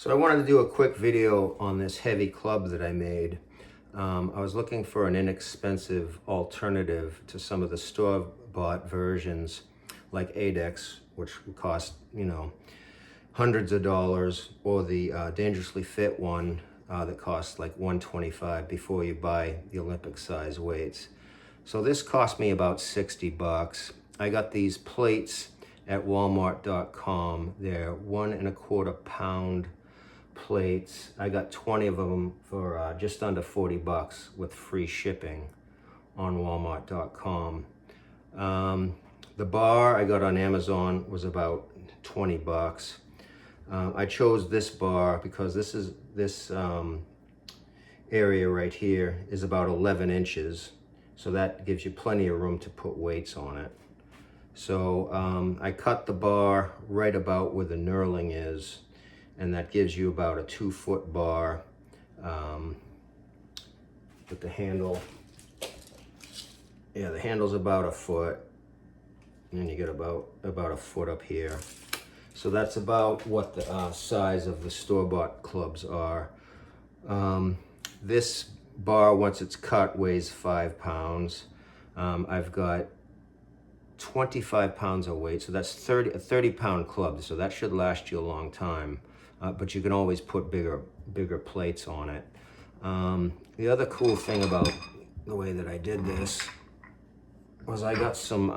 So I wanted to do a quick video on this heavy club that I made. I was looking for an inexpensive alternative to some of the store-bought versions like Adex, which would cost, hundreds of dollars, or the Dangerously Fit one that costs like $125 before you buy the Olympic size weights. So this cost me about 60 bucks. I got these plates at walmart.com. They're 1 1/4 pound plates. I got 20 of them for just under 40 bucks with free shipping on walmart.com. The bar I got on Amazon was about 20 bucks. I chose this bar because this area right here is about 11 inches. So that gives you plenty of room to put weights on it. So I cut the bar right about where the knurling is, and that gives you about a 2-foot bar with the handle. Yeah, the handle's about 1 foot, and then you get about 1 foot up here. So that's about what the size of the store-bought clubs are. This bar, once it's cut, weighs 5 pounds. I've got 25 pounds of weight, so that's a 30-pound club, so that should last you a long time. But you can always put bigger plates on it. The other cool thing about the way that I did this was I got some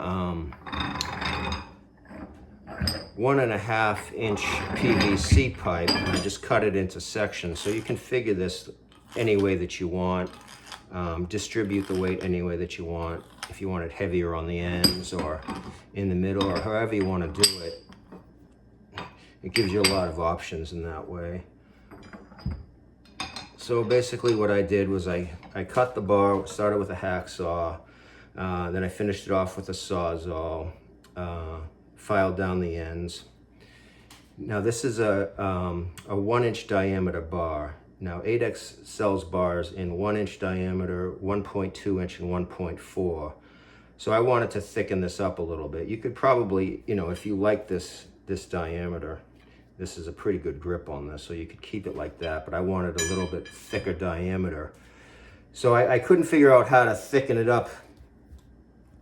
1.5 inch PVC pipe, and I just cut it into sections. So you can figure this any way that you want, distribute the weight any way that you want. If you want it heavier on the ends or in the middle, or however you want to do it. It gives you a lot of options in that way. So basically what I did was I cut the bar, started with a hacksaw, then I finished it off with a Sawzall, filed down the ends. Now this is a 1-inch diameter bar. Now Adex sells bars in 1-inch diameter, 1.2 inch, and 1.4. So I wanted to thicken this up a little bit. You could probably, if you like this diameter, this is a pretty good grip on this, so you could keep it like that, but I wanted a little bit thicker diameter. So I couldn't figure out how to thicken it up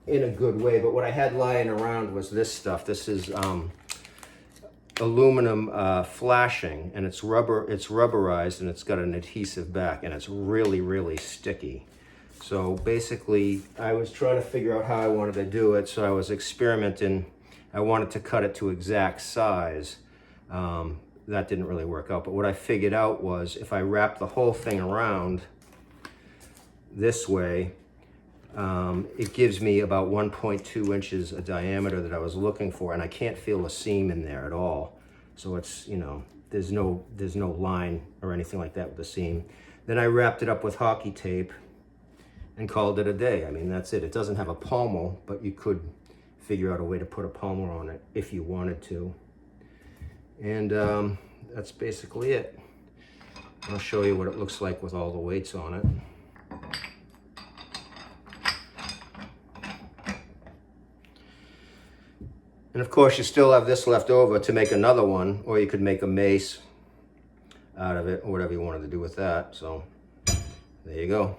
in a good way, but what I had lying around was this stuff. This is aluminum flashing, and it's rubberized, and it's got an adhesive back, and it's really, really sticky. So basically, I was trying to figure out how I wanted to do it, so I was experimenting. I wanted to cut it to exact size. That didn't really work out, but what I figured out was if I wrap the whole thing around this way, it gives me about 1.2 inches of diameter that I was looking for, and I can't feel a seam in there at all. So it's, there's no line or anything like that with the seam. Then I wrapped it up with hockey tape and called it a day. I mean, that's it. It doesn't have a pommel, but you could figure out a way to put a pommel on it if you wanted to. And that's basically it. I'll show you what it looks like with all the weights on it. And of course, you still have this left over to make another one, or you could make a mace out of it, or whatever you wanted to do with that. So there you go.